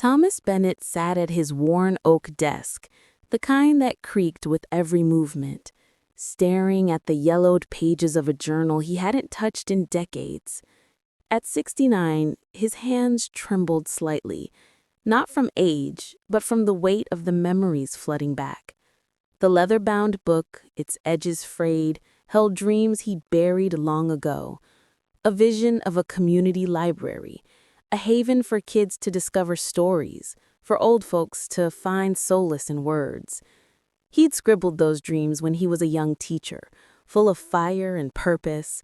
Thomas Bennett sat at his worn oak desk, the kind that creaked with every movement, staring at the yellowed pages of a journal he hadn't touched in decades. At 69, his hands trembled slightly, not from age, but from the weight of the memories flooding back. The leather-bound book, its edges frayed, held dreams he'd buried long ago. A vision of a community library, a haven for kids to discover stories, for old folks to find solace in words. He'd scribbled those dreams when he was a young teacher, full of fire and purpose.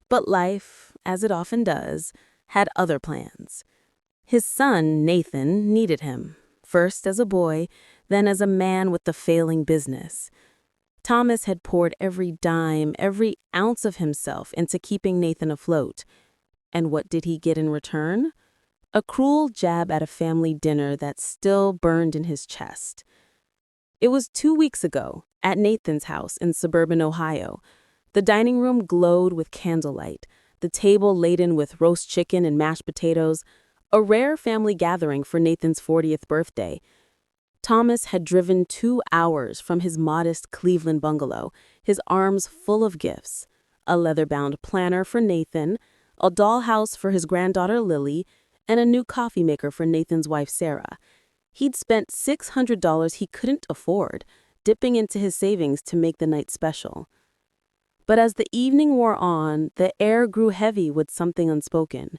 But life, as it often does, had other plans. His son, Nathan, needed him, first as a boy, then as a man with a failing business. Thomas had poured every dime, every ounce of himself into keeping Nathan afloat. And what did he get in return? A cruel jab at a family dinner that still burned in his chest. It was 2 weeks ago, at Nathan's house in suburban Ohio. The dining room glowed with candlelight, the table laden with roast chicken and mashed potatoes, a rare family gathering for Nathan's 40th birthday. Thomas had driven 2 hours from his modest Cleveland bungalow, his arms full of gifts, a leather-bound planner for Nathan, a dollhouse for his granddaughter Lily, and a new coffee maker for Nathan's wife Sarah. He'd spent $600 he couldn't afford, dipping into his savings to make the night special. But as the evening wore on, the air grew heavy with something unspoken.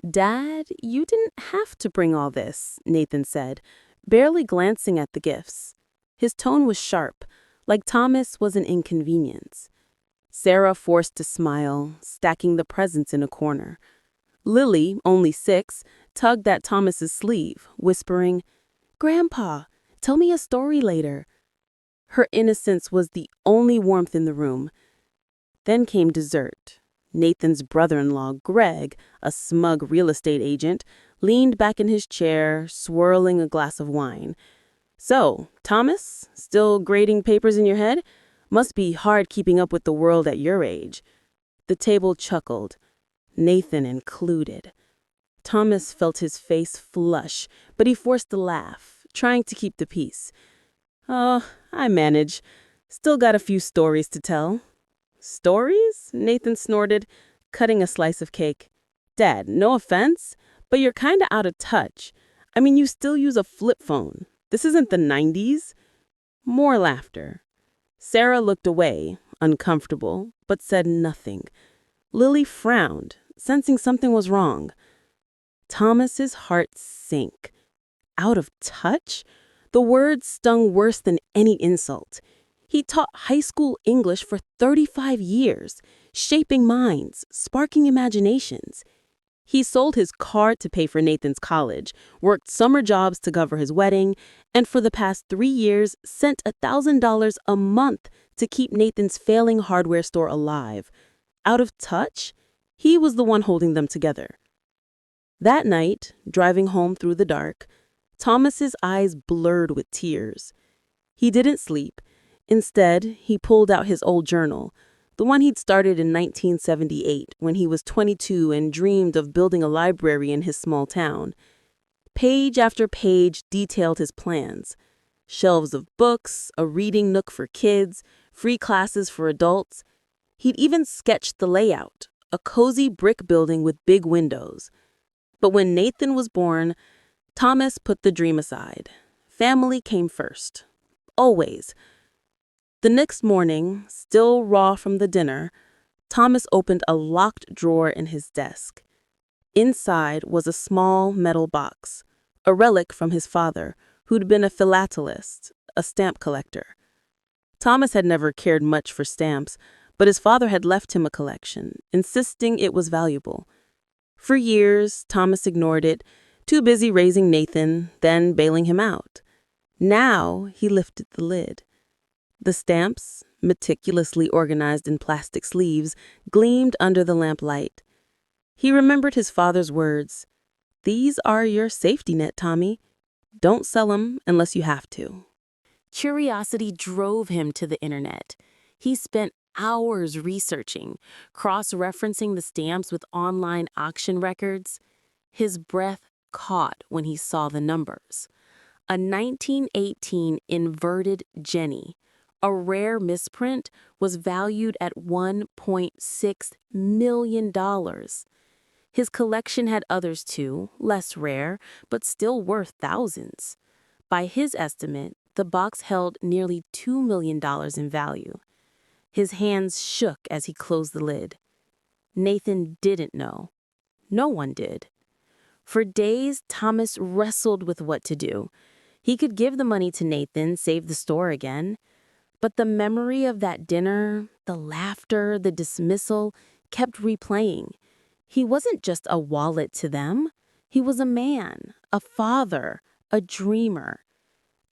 "Dad, you didn't have to bring all this," Nathan said, barely glancing at the gifts. His tone was sharp, like Thomas was an inconvenience. Sarah forced to smile, stacking the presents in a corner. Lily, only 6, tugged at Thomas's sleeve, whispering, "Grandpa, tell me a story later." Her innocence was the only warmth in the room. Then came dessert. Nathan's brother-in-law, Greg, a smug real estate agent, leaned back in his chair, swirling a glass of wine. "So, Thomas, still grading papers in your head? Must be hard keeping up with the world at your age." The table chuckled, Nathan included. Thomas felt his face flush, but he forced a laugh, trying to keep the peace. "Oh, I manage. Still got a few stories to tell." "Stories?" Nathan snorted, cutting a slice of cake. "Dad, no offense, but you're kinda out of touch. I mean, you still use a flip phone. This isn't the 90s. More laughter. Sarah looked away, uncomfortable, but said nothing. Lily frowned, sensing something was wrong. Thomas's heart sank. Out of touch? The word stung worse than any insult. He taught high school English for 35 years, shaping minds, sparking imaginations. He sold his car to pay for Nathan's college, worked summer jobs to cover his wedding, and for the past 3 years sent $1,000 a month to keep Nathan's failing hardware store alive. Out of touch? He was the one holding them together. That night, driving home through the dark, Thomas's eyes blurred with tears. He didn't sleep. Instead, he pulled out his old journal, the one he'd started in 1978 when he was 22 and dreamed of building a library in his small town. Page after page detailed his plans. Shelves of books, a reading nook for kids, free classes for adults. He'd even sketched the layout, a cozy brick building with big windows. But when Nathan was born, Thomas put the dream aside. Family came first. Always. The next morning, still raw from the dinner, Thomas opened a locked drawer in his desk. Inside was a small metal box, a relic from his father, who'd been a philatelist, a stamp collector. Thomas had never cared much for stamps, but his father had left him a collection, insisting it was valuable. For years, Thomas ignored it, too busy raising Nathan, then bailing him out. Now he lifted the lid. The stamps, meticulously organized in plastic sleeves, gleamed under the lamplight. He remembered his father's words, "These are your safety net, Tommy. Don't sell them unless you have to." Curiosity drove him to the internet. He spent hours researching, cross-referencing the stamps with online auction records. His breath caught when he saw the numbers. A 1918 inverted Jenny, a rare misprint, was valued at $1.6 million. His collection had others too, less rare, but still worth thousands. By his estimate, the box held nearly $2 million in value. His hands shook as he closed the lid. Nathan didn't know. No one did. For days, Thomas wrestled with what to do. He could give the money to Nathan, save the store again. But the memory of that dinner, the laughter, the dismissal, kept replaying. He wasn't just a wallet to them. He was a man, a father, a dreamer.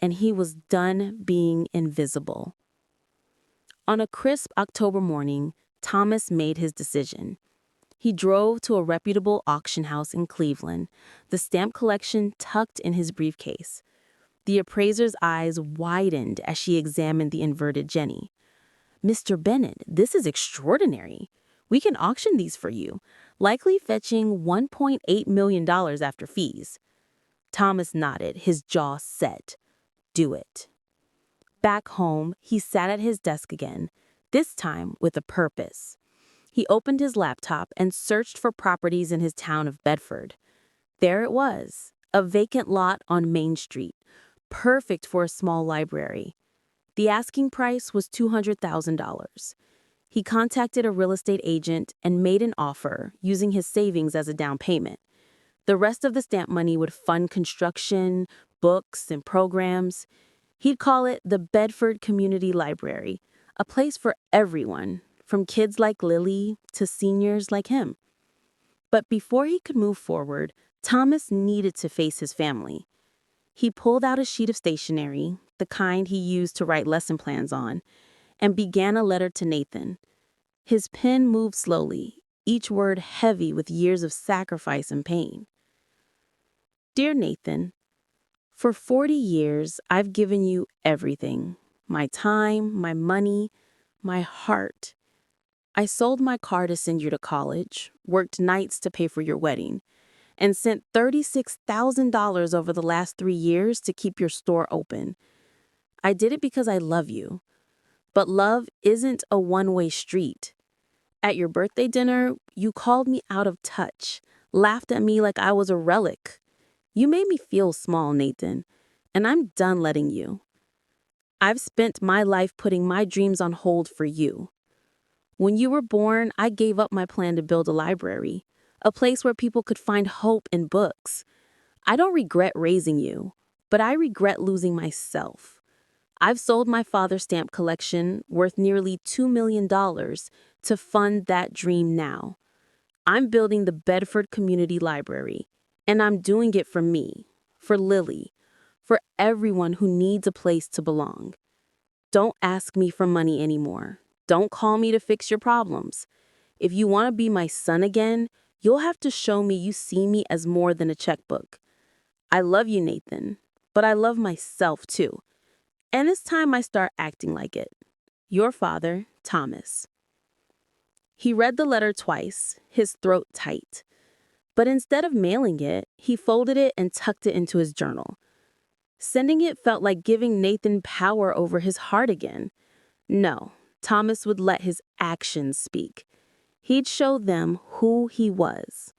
And he was done being invisible. On a crisp October morning, Thomas made his decision. He drove to a reputable auction house in Cleveland, the stamp collection tucked in his briefcase. The appraiser's eyes widened as she examined the inverted Jenny. "Mr. Bennett, this is extraordinary. We can auction these for you, likely fetching $1.8 million after fees." Thomas nodded, his jaw set. Do it. Back home, he sat at his desk again, this time with a purpose. He opened his laptop and searched for properties in his town of Bedford. There it was, a vacant lot on Main Street, perfect for a small library. The asking price was $200,000. He contacted a real estate agent and made an offer, using his savings as a down payment. The rest of the stamp money would fund construction, books, and programs. He'd call it the Bedford Community Library, a place for everyone, from kids like Lily to seniors like him. But before he could move forward, Thomas needed to face his family. He pulled out a sheet of stationery, the kind he used to write lesson plans on, and began a letter to Nathan. His pen moved slowly, each word heavy with years of sacrifice and pain. Dear Nathan, for 40 years, I've given you everything. My time, my money, my heart. I sold my car to send you to college, worked nights to pay for your wedding, and sent $36,000 over the last 3 years to keep your store open. I did it because I love you. But love isn't a one-way street. At your birthday dinner, you called me out of touch, laughed at me like I was a relic. You made me feel small, Nathan, and I'm done letting you. I've spent my life putting my dreams on hold for you. When you were born, I gave up my plan to build a library, a place where people could find hope in books. I don't regret raising you, but I regret losing myself. I've sold my father's stamp collection, worth nearly $2 million, to fund that dream now. I'm building the Bedford Community Library, and I'm doing it for me, for Lily, for everyone who needs a place to belong. Don't ask me for money anymore. Don't call me to fix your problems. If you want to be my son again, you'll have to show me you see me as more than a checkbook. I love you, Nathan, but I love myself too. And it's time I start acting like it. Your father, Thomas. He read the letter twice, his throat tight. But instead of mailing it, he folded it and tucked it into his journal. Sending it felt like giving Nathan power over his heart again. No, Thomas would let his actions speak. He'd show them who he was.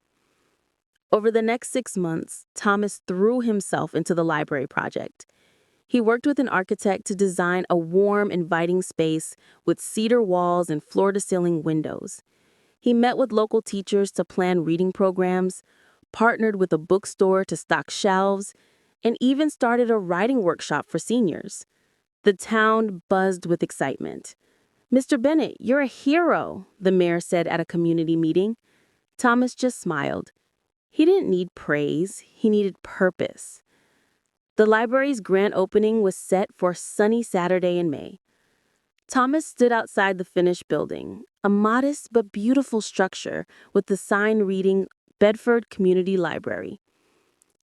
Over the next 6 months, Thomas threw himself into the library project. He worked with an architect to design a warm, inviting space with cedar walls and floor-to-ceiling windows. He met with local teachers to plan reading programs, partnered with a bookstore to stock shelves, and even started a writing workshop for seniors. The town buzzed with excitement. "Mr. Bennett, you're a hero," the mayor said at a community meeting. Thomas just smiled. He didn't need praise, he needed purpose. The library's grand opening was set for a sunny Saturday in May. Thomas stood outside the finished building, a modest but beautiful structure with the sign reading Bedford Community Library.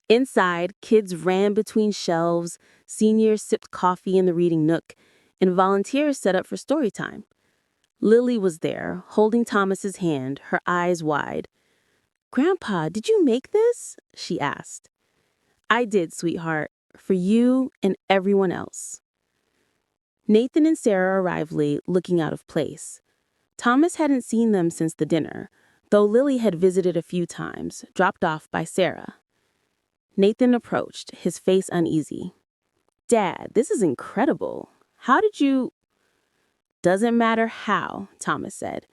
Inside, kids ran between shelves, seniors sipped coffee in the reading nook, and volunteers set up for story time. Lily was there, holding Thomas's hand, her eyes wide. Grandpa, did you make this? She asked. I did, sweetheart, for you and everyone else. Nathan and Sarah arrived late, looking out of place. Thomas hadn't seen them since the dinner, though Lily had visited a few times, dropped off by Sarah. Nathan approached, his face uneasy. Dad, this is incredible. How did you... Doesn't matter how, Thomas said,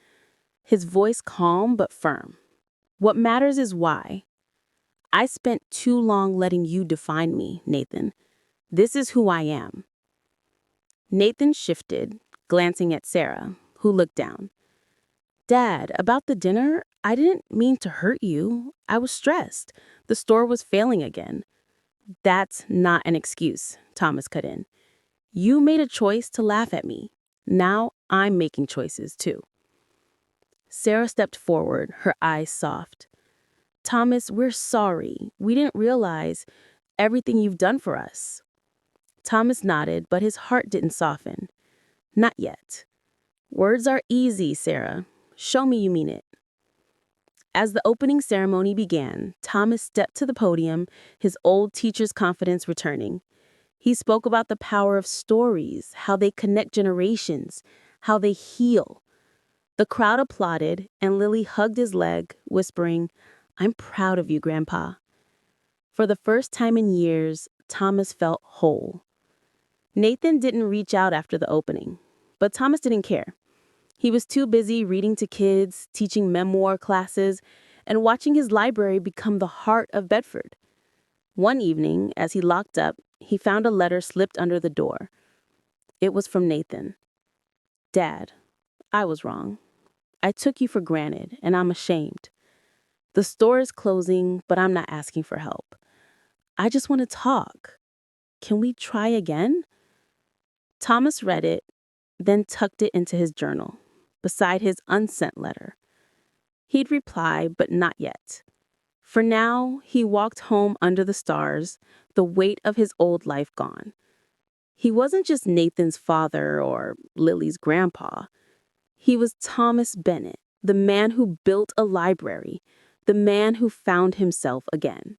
his voice calm but firm. What matters is why. I spent too long letting you define me, Nathan. This is who I am. Nathan shifted, glancing at Sarah, who looked down. Dad, about the dinner, I didn't mean to hurt you. I was stressed. The store was failing again. That's not an excuse, Thomas cut in. You made a choice to laugh at me. Now I'm making choices too. Sarah stepped forward, her eyes soft. Thomas, we're sorry. We didn't realize everything you've done for us. Thomas nodded, but his heart didn't soften. Not yet. Words are easy, Sarah. Show me you mean it. As the opening ceremony began, Thomas stepped to the podium, his old teacher's confidence returning. He spoke about the power of stories, how they connect generations, how they heal. The crowd applauded, and Lily hugged his leg, whispering, I'm proud of you, Grandpa. For the first time in years, Thomas felt whole. Nathan didn't reach out after the opening, but Thomas didn't care. He was too busy reading to kids, teaching memoir classes, and watching his library become the heart of Bedford. One evening, as he locked up, he found a letter slipped under the door. It was from Nathan. Dad, I was wrong. I took you for granted, and I'm ashamed. The store is closing, but I'm not asking for help. I just want to talk. Can we try again? Thomas read it, then tucked it into his journal, beside his unsent letter. He'd reply, but not yet. For now, he walked home under the stars, the weight of his old life gone. He wasn't just Nathan's father or Lily's grandpa. He was Thomas Bennett, the man who built a library, the man who found himself again.